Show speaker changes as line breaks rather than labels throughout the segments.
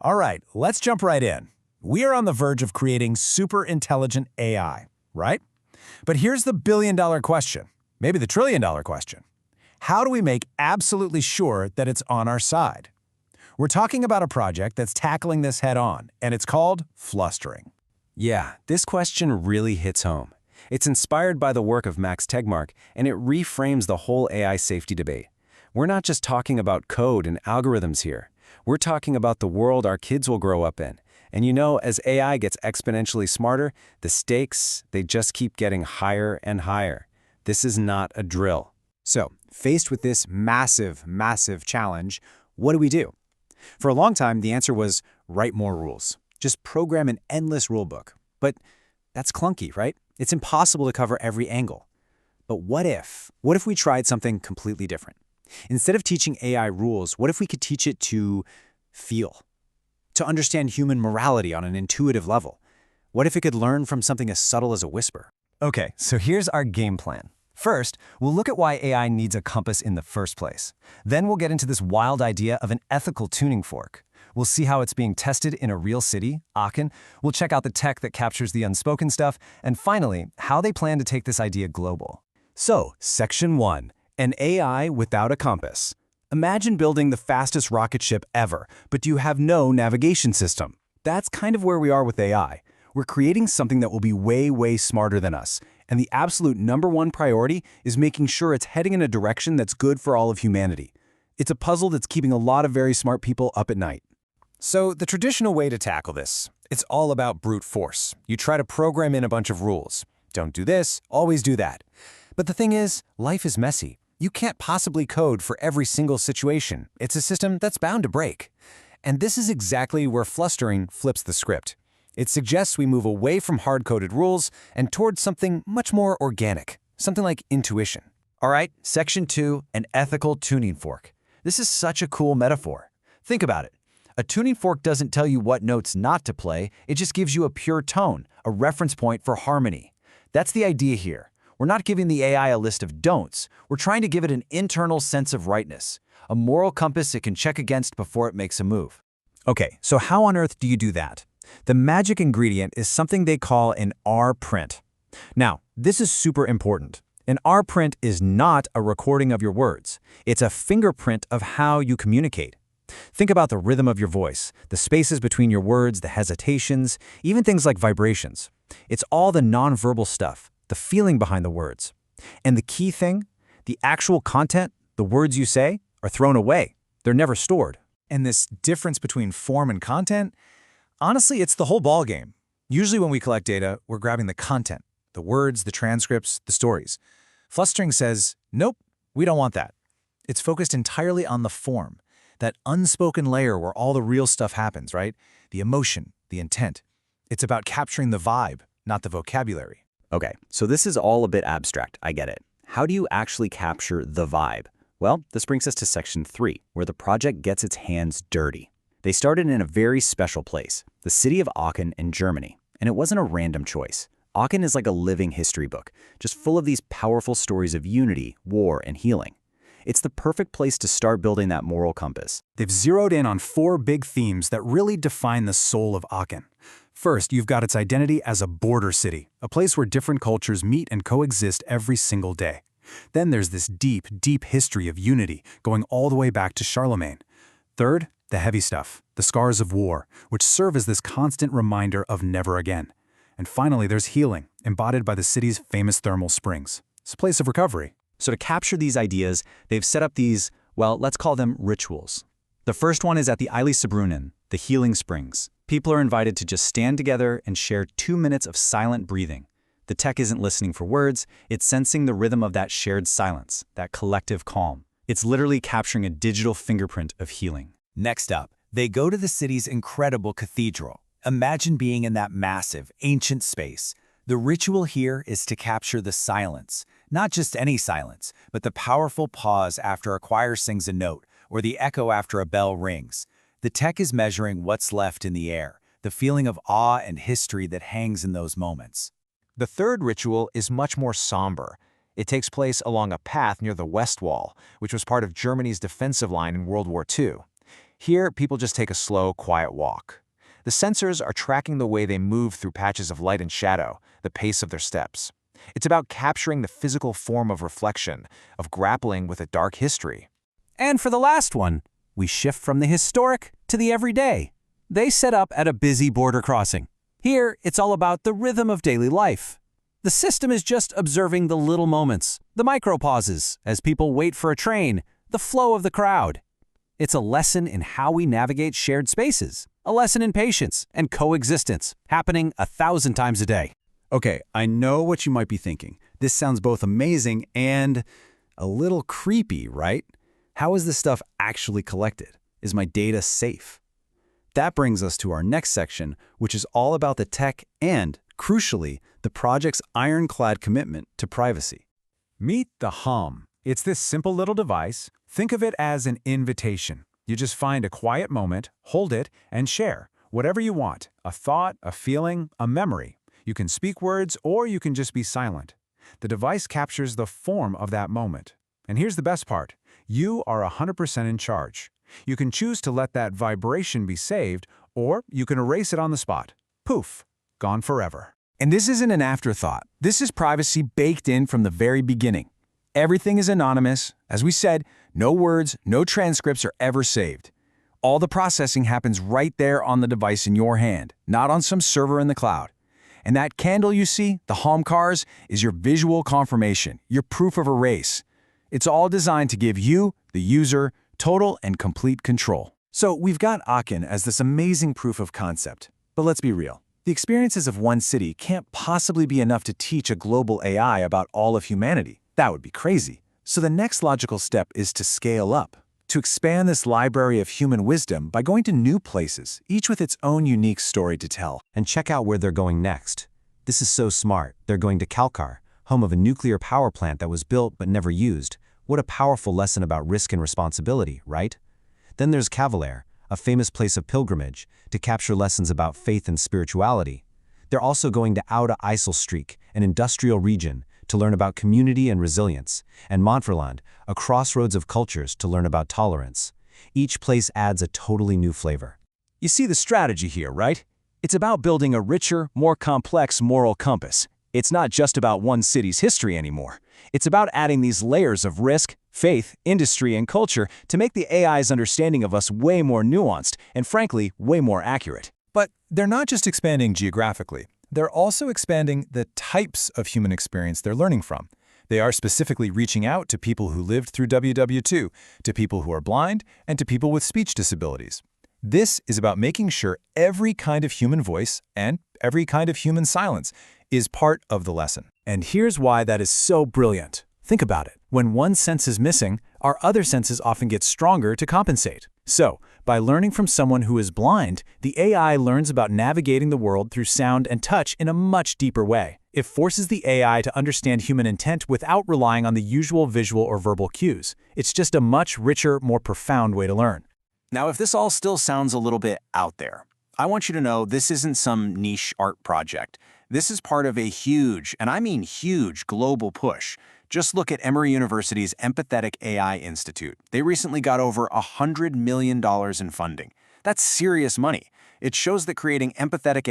All right, let's jump right in. We are on the verge of creating super intelligent AI, right? But here's the billion-dollar question, maybe the trillion-dollar question. How do we make absolutely sure that it's on our side? We're talking about a project that's tackling this head-on, and it's called FLUSTERRING.
Yeah, this question really hits home. It's inspired by the work of Max Tegmark, and it reframes the whole AI safety debate. We're not just talking about code and algorithms here. We're talking about the world our kids will grow up in. And you know, as AI gets exponentially smarter, the stakes, they just keep getting higher and higher. This is not a drill.
So, faced with this massive, massive challenge, what do? For a long time, the answer was write more rules. Just program an endless rulebook. But that's clunky, right? It's impossible to cover every angle. But what if? What if we tried something completely different? Instead of teaching AI rules, what if we could teach it to feel? To understand human morality on an intuitive level? What if it could learn from something as subtle as a whisper?
Okay, so here's our game plan. First, we'll look at why AI needs a compass in the first place. Then we'll get into this wild idea of an ethical tuning fork. We'll see how it's being tested in a real city, Aachen. We'll check out the tech that captures the unspoken stuff. And finally, how they plan to take this idea global. So, Section 1. An AI without a compass. Imagine building the fastest rocket ship ever, but you have no navigation system. That's kind of where we are with AI. We're creating something that will be way, way smarter than us. And the absolute #1 priority is making sure it's heading in a direction that's good for all of humanity. It's a puzzle that's keeping a lot of very smart people up at night.
So the traditional way to tackle this, it's all about brute force. You try to program in a bunch of rules. Don't do this, always do that. But the thing is, life is messy. You can't possibly code for every single situation. It's a system that's bound to break. And this is exactly where FLUSTERRING flips the script. It suggests we move away from hard-coded rules and towards something much more organic, something like intuition.
All right, Section 2, an ethical tuning fork. This is such a cool metaphor. Think about it. A tuning fork doesn't tell you what notes not to play, it just gives you a pure tone, a reference point for harmony. That's the idea here. We're not giving the AI a list of don'ts. We're trying to give it an internal sense of rightness, a moral compass it can check against before it makes a move. Okay, so how on earth do you do that? The magic ingredient is something they call an R print. Now, this is super important. An R print is not a recording of your words. It's a fingerprint of how you communicate. Think about the rhythm of your voice, the spaces between your words, the hesitations, even things like vibrations. It's all the nonverbal stuff, the feeling behind the words. And the key thing, the actual content, the words you say, are thrown away. They're never stored.
And this difference between form and content, honestly, it's the whole ballgame. Usually when we collect data, we're grabbing the content, the words, the transcripts, the stories. FLUSTERRING says, nope, we don't want that. It's focused entirely on the form, that unspoken layer where all the real stuff happens, right? The emotion, the intent. It's about capturing the vibe, not the vocabulary.
Okay, so this is all a bit abstract, I get it. How do you actually capture the vibe? Well, this brings us to Section 3, where the project gets its hands dirty. They started in a very special place, the city of Aachen in Germany, and it wasn't a random choice. Aachen is like a living history book, just full of these powerful stories of unity, war, and healing. It's the perfect place to start building that moral compass.
They've zeroed in on 4 big themes that really define the soul of Aachen. First, you've got its identity as a border city, a place where different cultures meet and coexist every single day. Then there's this deep, deep history of unity, going all the way back to Charlemagne. Third, the heavy stuff, the scars of war, which serve as this constant reminder of never again. And finally, there's healing, embodied by the city's famous thermal springs. It's a place of recovery.
So to capture these ideas, they've set up these, well, let's call them rituals. The first one is at the Eilesebrunnen, the healing springs. People are invited to just stand together and share 2 minutes of silent breathing. The tech isn't listening for words, it's sensing the rhythm of that shared silence, that collective calm. It's literally capturing a digital fingerprint of healing.
Next up, they go to the city's incredible cathedral. Imagine being in that massive, ancient space. The ritual here is to capture the silence. Not just any silence, but the powerful pause after a choir sings a note, or the echo after a bell rings. The tech is measuring what's left in the air, the feeling of awe and history that hangs in those moments.
The third ritual is much more somber. It takes place along a path near the West Wall, which was part of Germany's defensive line in World War II. Here, people just take a slow, quiet walk. The sensors are tracking the way they move through patches of light and shadow, the pace of their steps. It's about capturing the physical form of reflection, of grappling with a dark history.
And for the last one, we shift from the historic to the everyday. They set up at a busy border crossing. Here, it's all about the rhythm of daily life. The system is just observing the little moments, the micro-pauses, as people wait for a train, the flow of the crowd. It's a lesson in how we navigate shared spaces, a lesson in patience and coexistence, happening 1,000 times a day. Okay, I know what you might be thinking. This sounds both amazing and a little creepy, right? How is this stuff actually collected? Is my data safe? That brings us to our next section, which is all about the tech and, crucially, the project's ironclad commitment to privacy.
Meet the Hum. It's this simple little device. Think of it as an invitation. You just find a quiet moment, hold it, and share whatever you want, a thought, a feeling, a memory. You can speak words or you can just be silent. The device captures the form of that moment. And here's the best part. You are 100% in charge. You can choose to let that vibration be saved, or you can erase it on the spot. Poof, gone forever.
And this isn't an afterthought. This is privacy baked in from the very beginning. Everything is anonymous. As we said, no words, no transcripts are ever saved. All the processing happens right there on the device in your hand, not on some server in the cloud. And that candle you see, the Hum cars, is your visual confirmation, your proof of erase. It's all designed to give you, the user, total and complete control. So we've got Aachen as this amazing proof of concept. But let's be real. The experiences of one city can't possibly be enough to teach a global AI about all of humanity. That would be crazy. So the next logical step is to scale up, to expand this library of human wisdom by going to new places, each with its own unique story to tell.
And check out where they're going next. This is so smart. They're going to Kalkar, home of a nuclear power plant that was built but never used. What a powerful lesson about risk and responsibility, right? Then there's Cavalier, a famous place of pilgrimage, to capture lessons about faith and spirituality. They're also going to Oude IJsselstreek, an industrial region, to learn about community and resilience, and Montferland, a crossroads of cultures, to learn about tolerance. Each place adds a totally new flavor.
You see the strategy here, right? It's about building a richer, more complex moral compass. It's not just about one city's history anymore. It's about adding these layers of risk, faith, industry, and culture to make the AI's understanding of us way more nuanced and, frankly, way more accurate.
But they're not just expanding geographically. They're also expanding the types of human experience they're learning from. They are specifically reaching out to people who lived through WW2, to people who are blind, and to people with speech disabilities. This is about making sure every kind of human voice and every kind of human silence is part of the lesson.
And here's why that is so brilliant. Think about it. When one sense is missing, our other senses often get stronger to compensate. So, by learning from someone who is blind, the AI learns about navigating the world through sound and touch in a much deeper way. It forces the AI to understand human intent without relying on the usual visual or verbal cues. It's just a much richer, more profound way to learn. Now, if this all still sounds a little bit out there, I want you to know this isn't some niche art project. This is part of a huge, and I mean huge, global push. Just look at Emory University's Empathetic AI Institute. They recently got over $100 million in funding. That's serious money. It shows that creating empathetic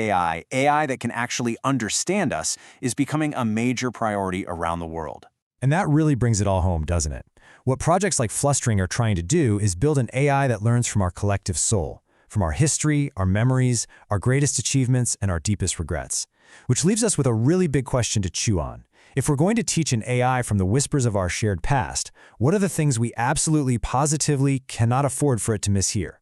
AI that can actually understand us, is becoming a major priority around the world.
And that really brings it all home, doesn't it? What projects like FLÜSTERRING are trying to do is build an AI that learns from our collective soul, from our history, our memories, our greatest achievements, and our deepest regrets. Which leaves us with a really big question to chew on. If we're going to teach an AI from the whispers of our shared past, what are the things we absolutely, positively cannot afford for it to mishear?